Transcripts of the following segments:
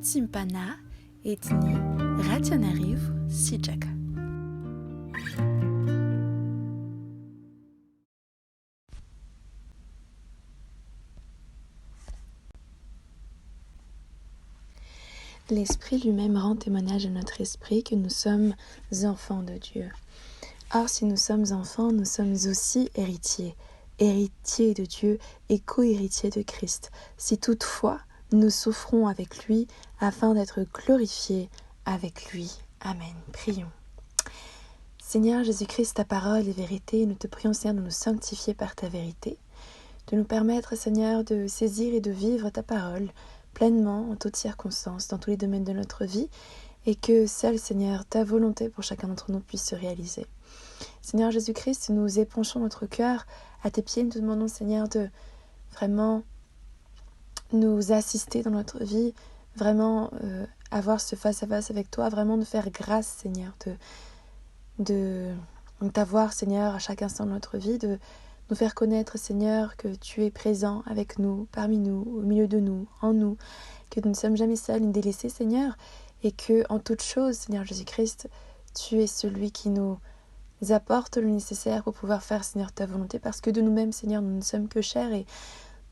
Simpana etni rationariv sijaka. L'Esprit lui-même rend témoignage à notre esprit que nous sommes enfants de Dieu. Or, si nous sommes enfants, nous sommes aussi héritiers, héritiers de Dieu et co-héritiers de Christ. Si toutefois, nous souffrons avec lui afin d'être glorifiés avec lui. Amen. Prions. Seigneur Jésus-Christ, ta parole est vérité. Nous te prions, Seigneur, de nous sanctifier par ta vérité, de nous permettre, Seigneur, de saisir et de vivre ta parole pleinement, en toutes circonstances, dans tous les domaines de notre vie, et que seul, Seigneur, ta volonté pour chacun d'entre nous puisse se réaliser. Seigneur Jésus-Christ, nous épanchons notre cœur à tes pieds. Nous te demandons, Seigneur, de vraiment nous assister dans notre vie, vraiment avoir ce face-à-face avec toi, vraiment nous faire grâce, Seigneur, de t'avoir, Seigneur, à chaque instant de notre vie, de nous faire connaître, Seigneur, que tu es présent avec nous, parmi nous, au milieu de nous, en nous, que nous ne sommes jamais seuls ni délaissés, Seigneur, et que en toute chose, Seigneur Jésus-Christ, tu es celui qui nous apporte le nécessaire pour pouvoir faire, Seigneur, ta volonté, parce que de nous-mêmes, Seigneur, nous ne sommes que chairs et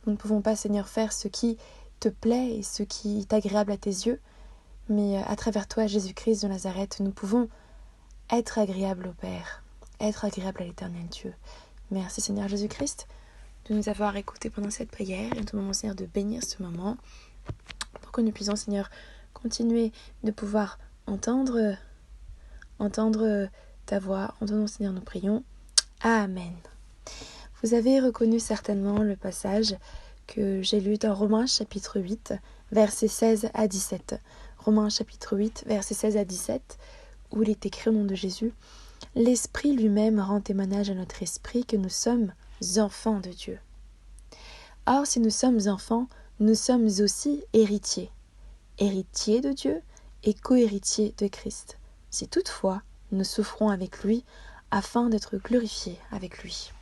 nous ne pouvons pas, Seigneur, faire ce qui te plaît et ce qui est agréable à tes yeux, mais à travers toi, Jésus-Christ de Nazareth, nous pouvons être agréables au Père, être agréables à l'Éternel Dieu. Merci Seigneur Jésus-Christ de nous avoir écoutés pendant cette prière et nous te demandons, Seigneur, de bénir ce moment pour que nous puissions, Seigneur, continuer de pouvoir entendre ta voix. En ton nom, Seigneur, nous prions. Amen. Vous avez reconnu certainement le passage que j'ai lu dans Romains chapitre 8, versets 16 à 17. Romains chapitre 8, versets 16 à 17, où il est écrit au nom de Jésus: l'Esprit lui-même rend témoignage à notre esprit que nous sommes enfants de Dieu. Or, si nous sommes enfants, nous sommes aussi héritiers, héritiers de Dieu et co-héritiers de Christ. Si toutefois, nous souffrons avec lui afin d'être glorifiés avec lui.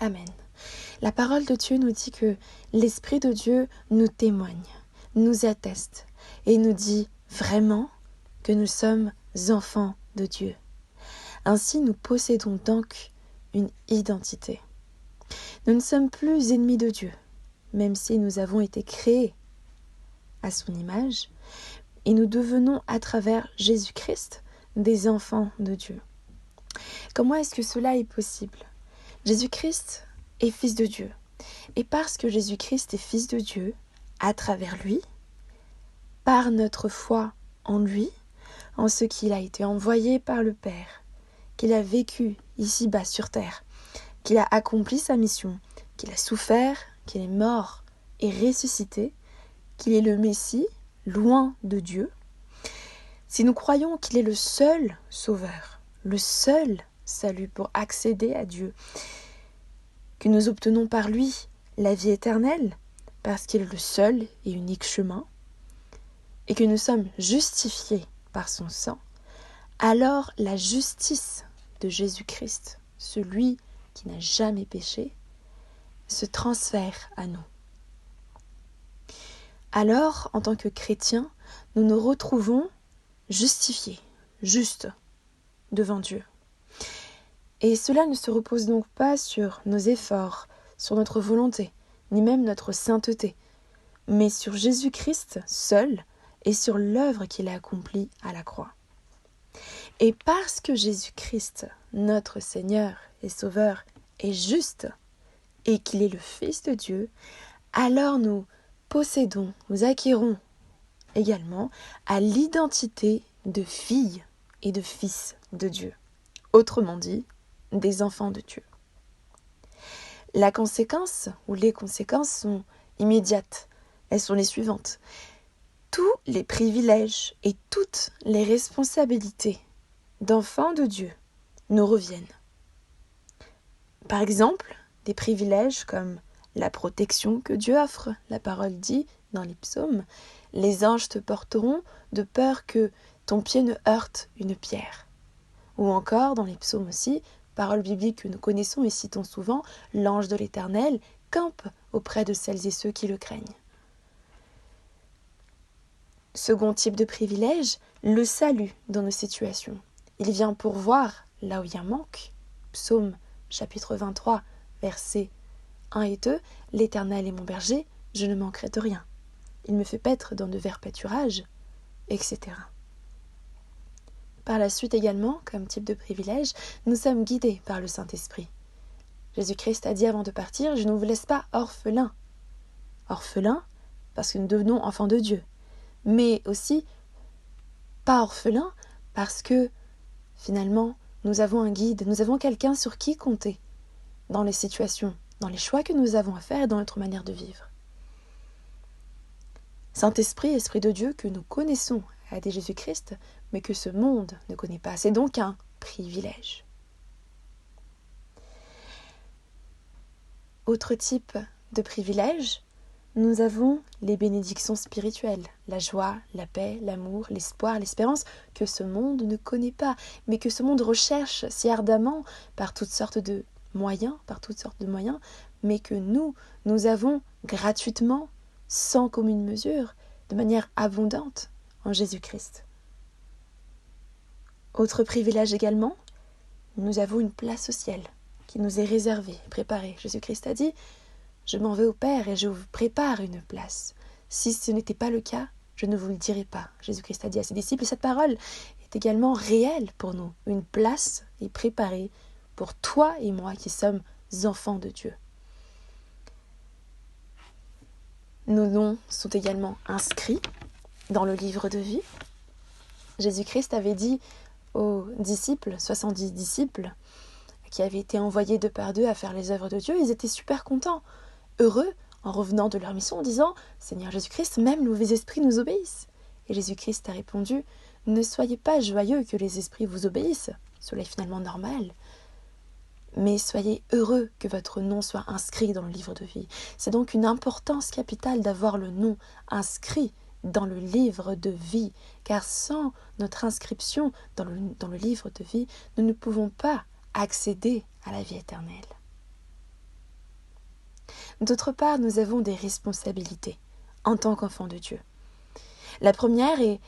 Amen. La parole de Dieu nous dit que l'Esprit de Dieu nous témoigne, nous atteste et nous dit vraiment que nous sommes enfants de Dieu. Ainsi, nous possédons donc une identité. Nous ne sommes plus ennemis de Dieu, même si nous avons été créés à son image, et nous devenons à travers Jésus-Christ des enfants de Dieu. Comment est-ce que cela est possible? Jésus-Christ est fils de Dieu. Et parce que Jésus-Christ est fils de Dieu, à travers lui, par notre foi en lui, en ce qu'il a été envoyé par le Père, qu'il a vécu ici-bas sur terre, qu'il a accompli sa mission, qu'il a souffert, qu'il est mort et ressuscité, qu'il est le Messie, loin de Dieu. Si nous croyons qu'il est le seul sauveur, le seul salut pour accéder à Dieu, que nous obtenons par lui la vie éternelle, parce qu'il est le seul et unique chemin, et que nous sommes justifiés par son sang, alors la justice de Jésus-Christ, celui qui n'a jamais péché, se transfère à nous. Alors, en tant que chrétiens, nous nous retrouvons justifiés, justes, devant Dieu. Et cela ne se repose donc pas sur nos efforts, sur notre volonté, ni même notre sainteté, mais sur Jésus-Christ seul et sur l'œuvre qu'il a accomplie à la croix. Et parce que Jésus-Christ, notre Seigneur et Sauveur, est juste et qu'il est le Fils de Dieu, alors nous possédons, nous acquérons également à l'identité de filles et de fils de Dieu. Autrement dit, des enfants de Dieu. La conséquence ou les conséquences sont immédiates. Elles sont les suivantes. Tous les privilèges et toutes les responsabilités d'enfants de Dieu nous reviennent. Par exemple, des privilèges comme la protection que Dieu offre. La parole dit dans les psaumes: les anges te porteront de peur que ton pied ne heurte une pierre. Ou encore dans les psaumes aussi, parole biblique que nous connaissons et citons souvent, l'ange de l'Éternel campe auprès de celles et ceux qui le craignent. Second type de privilège, le salut dans nos situations. Il vient pourvoir là où il y a un manque. Psaume chapitre 23, versets 1 et 2. L'Éternel est mon berger, je ne manquerai de rien. Il me fait paître dans de verts pâturages, etc. Par la suite également, comme type de privilège, nous sommes guidés par le Saint-Esprit. Jésus-Christ a dit avant de partir, je ne vous laisse pas orphelins. Orphelins, parce que nous devenons enfants de Dieu. Mais aussi, pas orphelins, parce que finalement, nous avons un guide, nous avons quelqu'un sur qui compter dans les situations, dans les choix que nous avons à faire et dans notre manière de vivre. Saint-Esprit, Esprit de Dieu que nous connaissons, a dit Jésus-Christ, mais que ce monde ne connaît pas. C'est donc un privilège. Autre type de privilège, nous avons les bénédictions spirituelles, la joie, la paix, l'amour, l'espoir, l'espérance que ce monde ne connaît pas, mais que ce monde recherche si ardemment par toutes sortes de moyens, mais que nous avons gratuitement, sans commune mesure, de manière abondante en Jésus-Christ. Autre privilège également, nous avons une place au ciel qui nous est réservée, préparée. Jésus-Christ a dit « Je m'en vais au Père et je vous prépare une place. Si ce n'était pas le cas, je ne vous le dirai pas. » Jésus-Christ a dit à ses disciples, et cette parole est également réelle pour nous. Une place est préparée pour toi et moi qui sommes enfants de Dieu. Nos noms sont également inscrits dans le livre de vie. Jésus-Christ avait dit aux disciples, 70 disciples, qui avaient été envoyés deux par deux à faire les œuvres de Dieu, ils étaient super contents, heureux, en revenant de leur mission, en disant « Seigneur Jésus-Christ, même les mauvais esprits nous obéissent. » Et Jésus-Christ a répondu « Ne soyez pas joyeux que les esprits vous obéissent, cela est finalement normal. Mais soyez heureux que votre nom soit inscrit dans le livre de vie. » C'est donc une importance capitale d'avoir le nom inscrit dans le livre de vie, car sans notre inscription dans le livre de vie, nous ne pouvons pas accéder à la vie éternelle. D'autre part, nous avons des responsabilités en tant qu'enfants de Dieu. La première est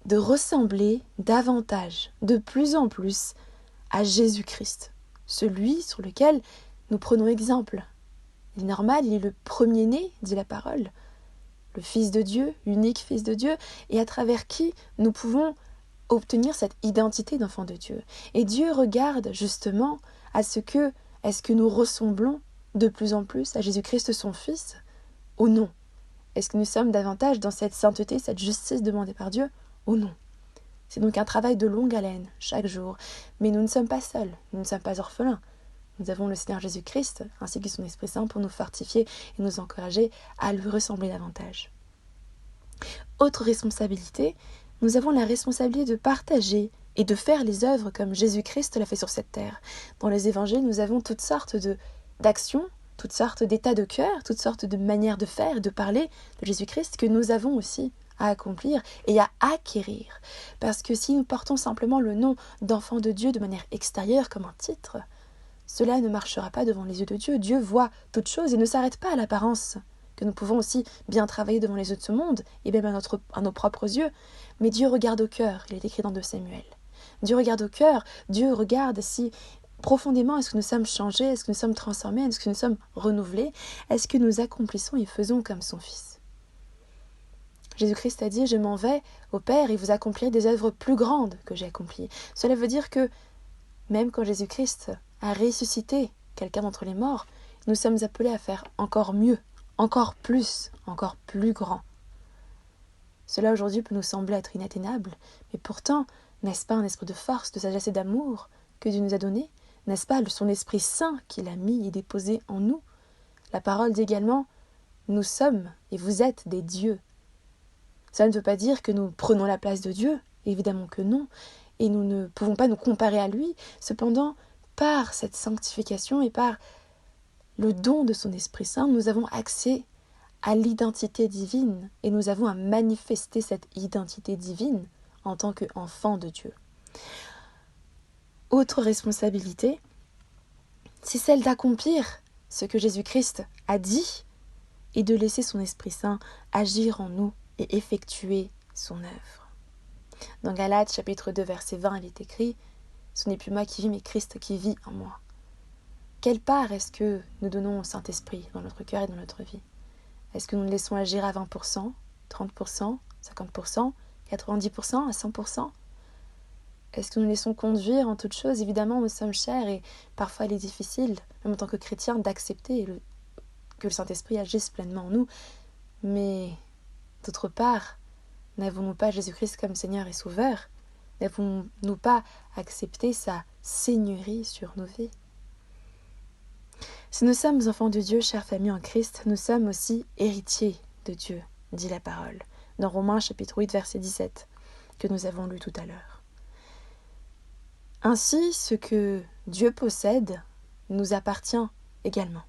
de ressembler davantage, de plus en plus, à Jésus-Christ, celui sur lequel nous prenons exemple. Il est normal, il est le premier-né, dit la parole, le Fils de Dieu, l'unique Fils de Dieu, et à travers qui nous pouvons obtenir cette identité d'enfant de Dieu. Et Dieu regarde justement est-ce que nous ressemblons de plus en plus à Jésus-Christ son Fils ou non? Est-ce que nous sommes davantage dans cette sainteté, cette justice demandée par Dieu ou non? C'est donc un travail de longue haleine, chaque jour. Mais nous ne sommes pas seuls, nous ne sommes pas orphelins. Nous avons le Seigneur Jésus-Christ, ainsi que son Esprit Saint, pour nous fortifier et nous encourager à lui ressembler davantage. Autre responsabilité, nous avons la responsabilité de partager et de faire les œuvres comme Jésus-Christ l'a fait sur cette terre. Dans les évangiles, nous avons toutes sortes d'actions, toutes sortes d'états de cœur, toutes sortes de manières de faire, de parler de Jésus-Christ que nous avons aussi à accomplir et à acquérir. Parce que si nous portons simplement le nom d'enfant de Dieu de manière extérieure comme un titre, cela ne marchera pas devant les yeux de Dieu. Dieu voit toutes choses et ne s'arrête pas à l'apparence, que nous pouvons aussi bien travailler devant les yeux de ce monde et même à nos propres yeux. Mais Dieu regarde au cœur, il est écrit dans 2 Samuel. Dieu regarde au cœur, Dieu regarde si profondément est-ce que nous sommes changés, est-ce que nous sommes transformés, est-ce que nous sommes renouvelés, est-ce que nous accomplissons et faisons comme son Fils. Jésus-Christ a dit « Je m'en vais au Père et vous accomplirez des œuvres plus grandes que j'ai accomplies. » Cela veut dire que même quand Jésus-Christ a ressuscité quelqu'un d'entre les morts, nous sommes appelés à faire encore mieux, encore plus grand. Cela aujourd'hui peut nous sembler être inatteignable, mais pourtant, n'est-ce pas un esprit de force, de sagesse et d'amour que Dieu nous a donné? N'est-ce pas son Esprit Saint qu'il a mis et déposé en nous? La parole dit également « Nous sommes et vous êtes des dieux ». Ça ne veut pas dire que nous prenons la place de Dieu, évidemment que non, et nous ne pouvons pas nous comparer à lui. Cependant, par cette sanctification et par le don de son Esprit Saint, nous avons accès à l'identité divine et nous avons à manifester cette identité divine en tant qu'enfants de Dieu. Autre responsabilité, c'est celle d'accomplir ce que Jésus-Christ a dit et de laisser son Esprit Saint agir en nous et effectuer son œuvre. Dans Galates chapitre 2 verset 20, il est écrit « Ce n'est plus moi qui vis, mais Christ qui vit en moi ». Quelle part est-ce que nous donnons au Saint-Esprit dans notre cœur et dans notre vie? Est-ce que nous le laissons agir à 20%, 30%, 50%, 90%, à 100%? Est-ce que nous laissons conduire en toute chose? Évidemment, nous sommes chers et parfois il est difficile, même en tant que chrétien, d'accepter que le Saint-Esprit agisse pleinement en nous. Mais d'autre part, n'avons-nous pas Jésus-Christ comme Seigneur et Sauveur? N'avons-nous pas accepté sa seigneurie sur nos vies? Si nous sommes enfants de Dieu, chère famille en Christ, nous sommes aussi héritiers de Dieu, dit la parole, dans Romains chapitre 8, verset 17, que nous avons lu tout à l'heure. Ainsi, ce que Dieu possède nous appartient également.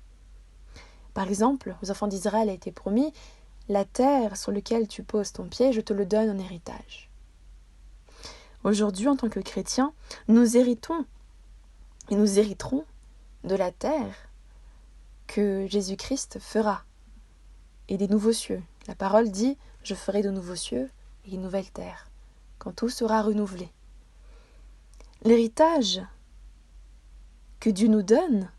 Par exemple, aux enfants d'Israël a été promis « La terre sur laquelle tu poses ton pied, je te le donne en héritage ». Aujourd'hui, en tant que chrétiens, nous héritons et nous hériterons de la terre que Jésus-Christ fera et des nouveaux cieux. La parole dit « Je ferai de nouveaux cieux et une nouvelle terre » quand tout sera renouvelé. L'héritage que Dieu nous donne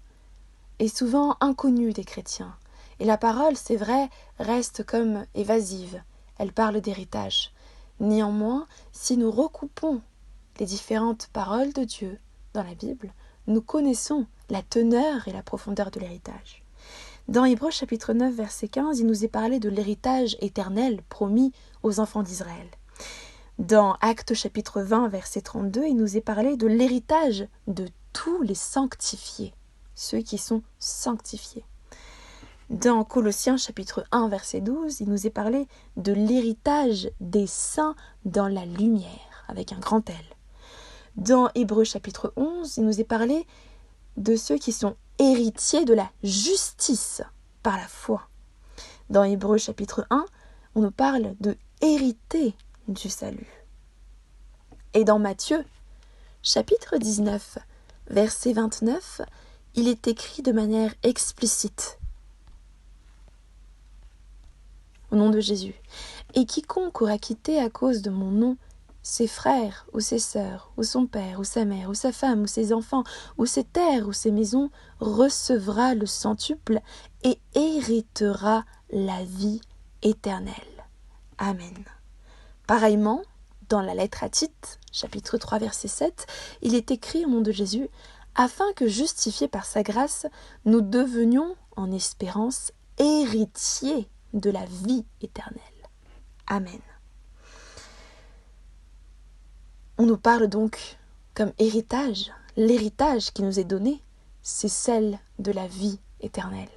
est souvent inconnu des chrétiens. Et la parole, c'est vrai, reste comme évasive. Elle parle d'héritage. Néanmoins, si nous recoupons les différentes paroles de Dieu dans la Bible, nous connaissons la teneur et la profondeur de l'héritage. Dans Hébreux chapitre 9, verset 15, il nous est parlé de l'héritage éternel promis aux enfants d'Israël. Dans Actes chapitre 20, verset 32, il nous est parlé de l'héritage de tous les sanctifiés, ceux qui sont sanctifiés. Dans Colossiens chapitre 1, verset 12, il nous est parlé de l'héritage des saints dans la lumière, avec un grand L. Dans Hébreux chapitre 11, il nous est parlé de ceux qui sont héritiers de la justice par la foi. Dans Hébreux chapitre 1, on nous parle de hériter du salut. Et dans Matthieu chapitre 19, verset 29, il est écrit de manière explicite au nom de Jésus. Et quiconque aura quitté à cause de mon nom ses frères ou ses sœurs, ou son père, ou sa mère, ou sa femme, ou ses enfants, ou ses terres, ou ses maisons, recevra le centuple et héritera la vie éternelle. Amen. Pareillement, dans la lettre à Tite, chapitre 3, verset 7, il est écrit au nom de Jésus, afin que, justifiés par sa grâce, nous devenions, en espérance, héritiers de la vie éternelle. Amen. On nous parle donc comme héritage. L'héritage qui nous est donné, c'est celle de la vie éternelle.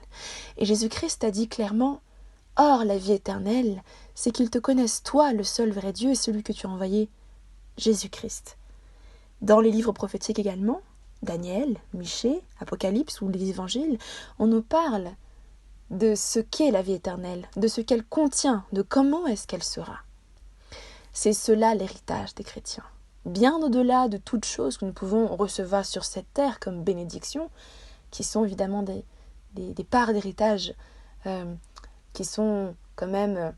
Et Jésus-Christ a dit clairement, « Or, la vie éternelle, c'est qu'ils te connaissent toi, le seul vrai Dieu, et celui que tu as envoyé, Jésus-Christ. » Dans les livres prophétiques également, Daniel, Michée, Apocalypse ou les évangiles, on nous parle de ce qu'est la vie éternelle, de ce qu'elle contient, de comment est-ce qu'elle sera. C'est cela l'héritage des chrétiens. Bien au-delà de toutes choses que nous pouvons recevoir sur cette terre comme bénédiction, qui sont évidemment des parts d'héritage qui sont quand même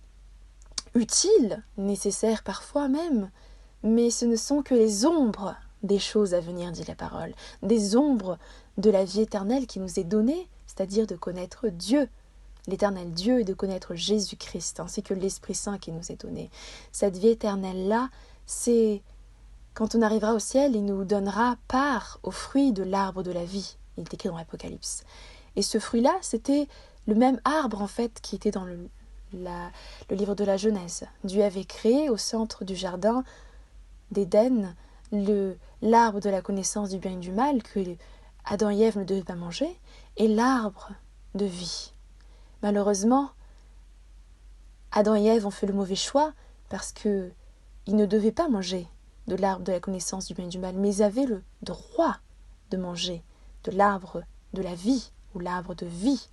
utiles, nécessaires parfois même, mais ce ne sont que les ombres des choses à venir, dit la parole, des ombres de la vie éternelle qui nous est donnée, c'est-à-dire de connaître Dieu, l'éternel Dieu, et de connaître Jésus-Christ, ainsi que l'Esprit Saint qui nous est donné. Cette vie éternelle-là, c'est quand on arrivera au ciel, il nous donnera part au fruit de l'arbre de la vie. Il est écrit dans l'Apocalypse. Et ce fruit-là, c'était le même arbre, en fait, qui était dans le livre de la Genèse. Dieu avait créé au centre du jardin d'Éden l'arbre de la connaissance du bien et du mal que Adam et Ève ne devaient pas manger, et l'arbre de vie. Malheureusement, Adam et Ève ont fait le mauvais choix parce qu'ils ne devaient pas manger de l'arbre de la connaissance du bien et du mal, mais ils avaient le droit de manger de l'arbre de la vie ou l'arbre de vie.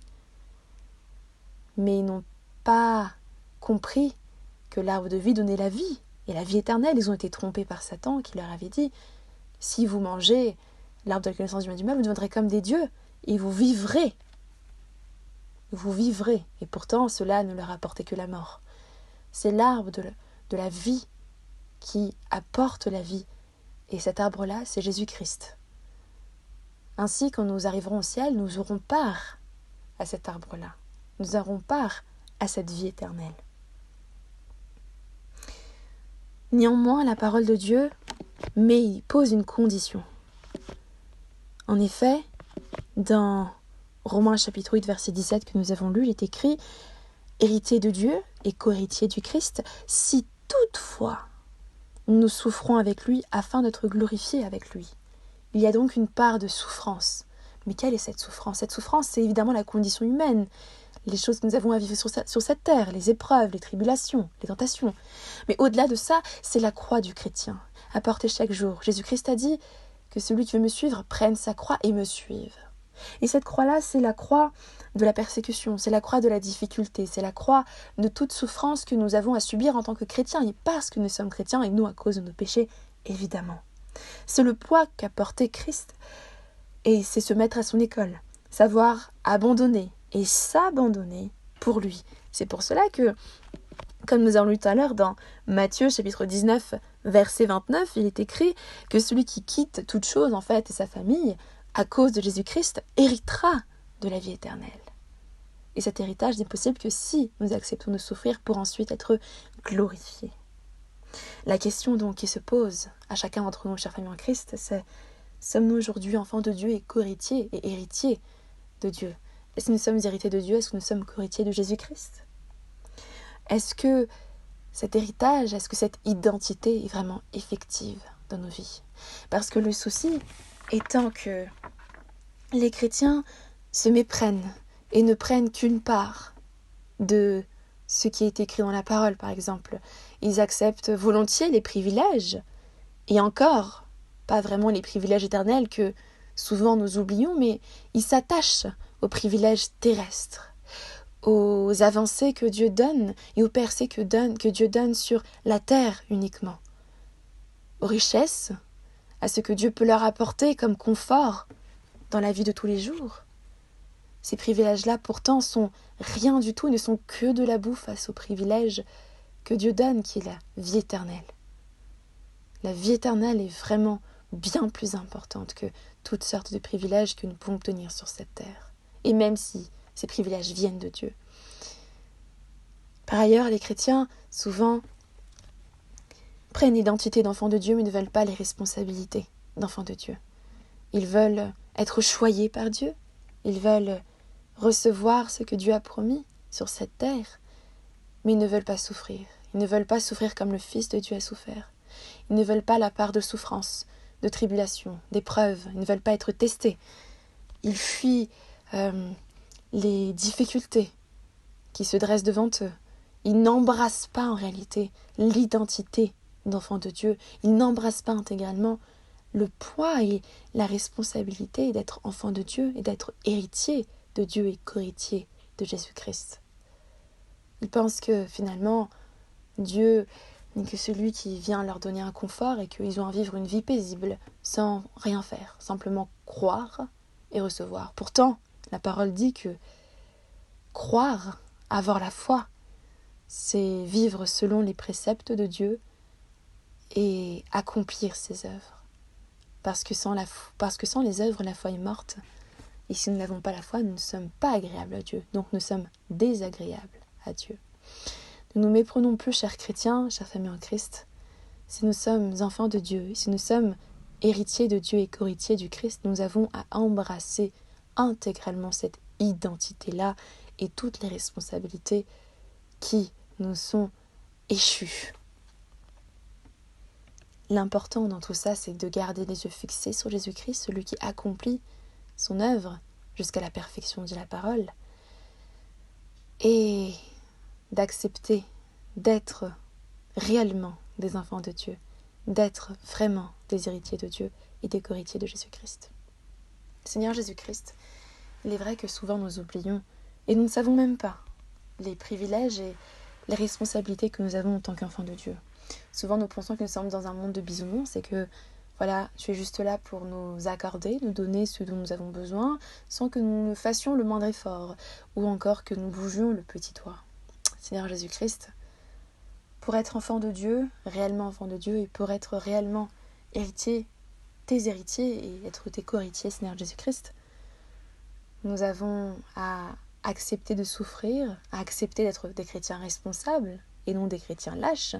Mais ils n'ont pas compris que l'arbre de vie donnait la vie et la vie éternelle. Ils ont été trompés par Satan qui leur avait dit « Si vous mangez l'arbre de la connaissance du bien et du mal, vous deviendrez comme des dieux et vous vivrez. » Vous vivrez. Et pourtant, cela ne leur apportait que la mort. C'est l'arbre de la vie, qui apporte la vie. Et cet arbre-là, c'est Jésus-Christ. Ainsi, quand nous arriverons au ciel, nous aurons part à cet arbre-là. Nous aurons part à cette vie éternelle. Néanmoins, la parole de Dieu pose une condition. En effet, dans Romains chapitre 8, verset 17 que nous avons lu, il est écrit « Héritier de Dieu et co-héritier du Christ, si toutefois nous souffrons avec lui afin d'être glorifiés avec lui. » Il y a donc une part de souffrance. Mais quelle est cette souffrance ? Cette souffrance, c'est évidemment la condition humaine, les choses que nous avons à vivre sur cette terre, les épreuves, les tribulations, les tentations. Mais au-delà de ça, c'est la croix du chrétien, à porter chaque jour. Jésus-Christ a dit que celui qui veut me suivre prenne sa croix et me suive. Et cette croix-là, c'est la croix de la persécution, c'est la croix de la difficulté, c'est la croix de toute souffrance que nous avons à subir en tant que chrétiens, et parce que nous sommes chrétiens, et nous à cause de nos péchés, évidemment. C'est le poids qu'a porté Christ, et c'est se mettre à son école, savoir abandonner et s'abandonner pour lui. C'est pour cela que, comme nous avons lu tout à l'heure dans Matthieu chapitre 19, verset 29, il est écrit que celui qui quitte toute chose en fait et sa famille à cause de Jésus-Christ héritera de la vie éternelle. Et cet héritage n'est possible que si nous acceptons de souffrir pour ensuite être glorifiés. La question donc qui se pose à chacun d'entre nous, chers familles en Christ, c'est: sommes-nous aujourd'hui enfants de Dieu et co-héritiers et héritiers de Dieu? Est-ce que nous sommes héritiers de Dieu? Est-ce que nous sommes co-héritiers de Jésus-Christ? Est-ce que cet héritage, est-ce que cette identité est vraiment effective dans nos vies? Parce que le souci étant que les chrétiens se méprennent et ne prennent qu'une part de ce qui est écrit dans la parole, par exemple. Ils acceptent volontiers les privilèges, et encore, pas vraiment les privilèges éternels que souvent nous oublions, mais ils s'attachent aux privilèges terrestres, aux avancées que Dieu donne et aux percées que Dieu donne sur la terre uniquement, aux richesses, à ce que Dieu peut leur apporter comme confort dans la vie de tous les jours. Ces privilèges-là, pourtant, sont rien du tout, ne sont que de la boue face aux privilèges que Dieu donne, qui est la vie éternelle. La vie éternelle est vraiment bien plus importante que toutes sortes de privilèges que nous pouvons obtenir sur cette terre. Et même si ces privilèges viennent de Dieu. Par ailleurs, les chrétiens, souvent, prennent l'identité d'enfants de Dieu, mais ne veulent pas les responsabilités d'enfants de Dieu. Ils veulent être choyés par Dieu, ils veulent recevoir ce que Dieu a promis sur cette terre, mais ils ne veulent pas souffrir. Ils ne veulent pas souffrir comme le Fils de Dieu a souffert. Ils ne veulent pas la part de souffrance, de tribulation, d'épreuves. Ils ne veulent pas être testés. Ils fuient les difficultés qui se dressent devant eux. Ils n'embrassent pas en réalité l'identité d'enfants de Dieu. Ils n'embrassent pas intégralement le poids et la responsabilité d'être enfant de Dieu et d'être héritier de Dieu et co-héritier de Jésus-Christ. Ils pensent que finalement, Dieu n'est que celui qui vient leur donner un confort et qu'ils ont à vivre une vie paisible sans rien faire, simplement croire et recevoir. Pourtant, la parole dit que croire, avoir la foi, c'est vivre selon les préceptes de Dieu et accomplir ses œuvres. Parce que sans les œuvres, la foi est morte. Et si nous n'avons pas la foi, nous ne sommes pas agréables à Dieu. Donc nous sommes désagréables à Dieu. Ne nous méprenons plus, chers chrétiens, chers familles en Christ. Si nous sommes enfants de Dieu, si nous sommes héritiers de Dieu et co-héritiers du Christ, nous avons à embrasser intégralement cette identité-là et toutes les responsabilités qui nous sont échues. L'important dans tout ça, c'est de garder les yeux fixés sur Jésus-Christ, celui qui accomplit son œuvre jusqu'à la perfection, dit la parole, et d'accepter d'être réellement des enfants de Dieu, d'être vraiment des héritiers de Dieu et des co-héritiers de Jésus-Christ. Seigneur Jésus-Christ, il est vrai que souvent nous oublions et nous ne savons même pas les privilèges et les responsabilités que nous avons en tant qu'enfants de Dieu. Souvent nous pensons que nous sommes dans un monde de bisounours et que voilà, tu es juste là pour nous accorder, nous donner ce dont nous avons besoin sans que nous ne fassions le moindre effort ou encore que nous bougions le petit doigt. Seigneur Jésus-Christ, pour être enfant de Dieu, réellement enfant de Dieu, et pour être réellement héritier, tes héritiers, et être tes co-héritiers, Seigneur Jésus-Christ, nous avons à accepter de souffrir, à accepter d'être des chrétiens responsables, et non des chrétiens lâches.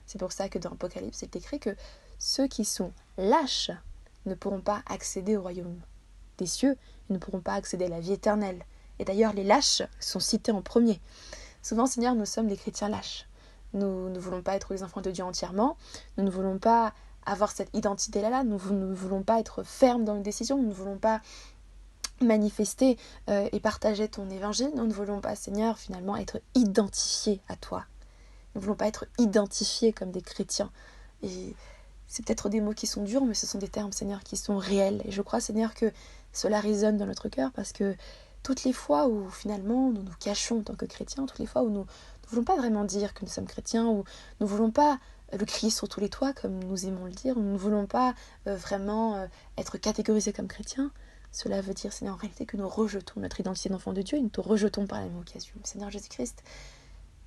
C'est pour ça que dans l'Apocalypse, il est écrit que ceux qui sont lâches ne pourront pas accéder au royaume des cieux, ils ne pourront pas accéder à la vie éternelle. Et d'ailleurs, les lâches sont cités en premier. Souvent, Seigneur, nous sommes des chrétiens lâches. Nous ne voulons pas être les enfants de Dieu entièrement, nous ne voulons pas avoir cette identité-là, nous ne voulons pas être fermes dans nos décisions, nous ne voulons pas manifester et partager ton évangile, nous ne voulons pas, Seigneur, finalement être identifiés à toi. Nous ne voulons pas être identifiés comme des chrétiens. Et c'est peut-être des mots qui sont durs, mais ce sont des termes, Seigneur, qui sont réels. Et je crois, Seigneur, que cela résonne dans notre cœur parce que toutes les fois où finalement nous nous cachons en tant que chrétiens, toutes les fois où nous ne voulons pas vraiment dire que nous sommes chrétiens, ou nous ne voulons pas le crier sur tous les toits comme nous aimons le dire, ou nous ne voulons pas vraiment être catégorisés comme chrétiens, cela veut dire, Seigneur, en réalité que nous rejetons notre identité d'enfant de Dieu et nous te rejetons par la même occasion. Seigneur Jésus-Christ,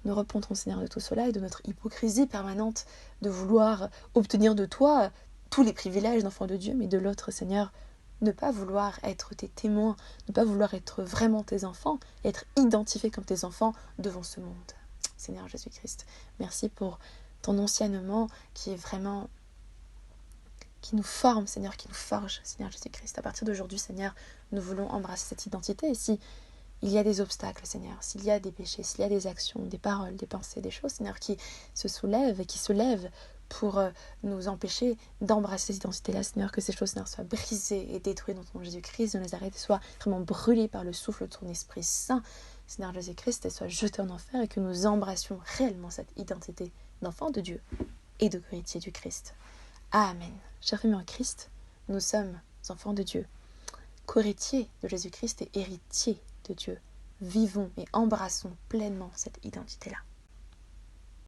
nous repentons, Seigneur, de tout cela et de notre hypocrisie permanente de vouloir obtenir de toi tous les privilèges d'enfant de Dieu, mais de l'autre, Seigneur, ne pas vouloir être tes témoins, ne pas vouloir être vraiment tes enfants, être identifiés comme tes enfants devant ce monde. Seigneur Jésus-Christ, merci pour ton enseignement qui est vraiment, qui nous forme, Seigneur, qui nous forge, Seigneur Jésus-Christ. À partir d'aujourd'hui, Seigneur, nous voulons embrasser cette identité. Et si il y a des obstacles, Seigneur, s'il y a des péchés, s'il y a des actions, des paroles, des pensées, des choses, Seigneur, qui se soulèvent et qui se lèvent pour nous empêcher d'embrasser cette identité-là, Seigneur, que ces choses, Seigneur, soient brisées et détruites dans ton Jésus-Christ de Nazareth, soient vraiment brûlées par le souffle de ton Esprit Saint, Seigneur Jésus-Christ, et soient jetées en enfer, et que nous embrassions réellement cette identité d'enfant de Dieu et de héritier du Christ. Amen. Chers frères en Christ, nous sommes enfants de Dieu, co-héritiers de Jésus-Christ et héritiers de Dieu. Vivons et embrassons pleinement cette identité-là.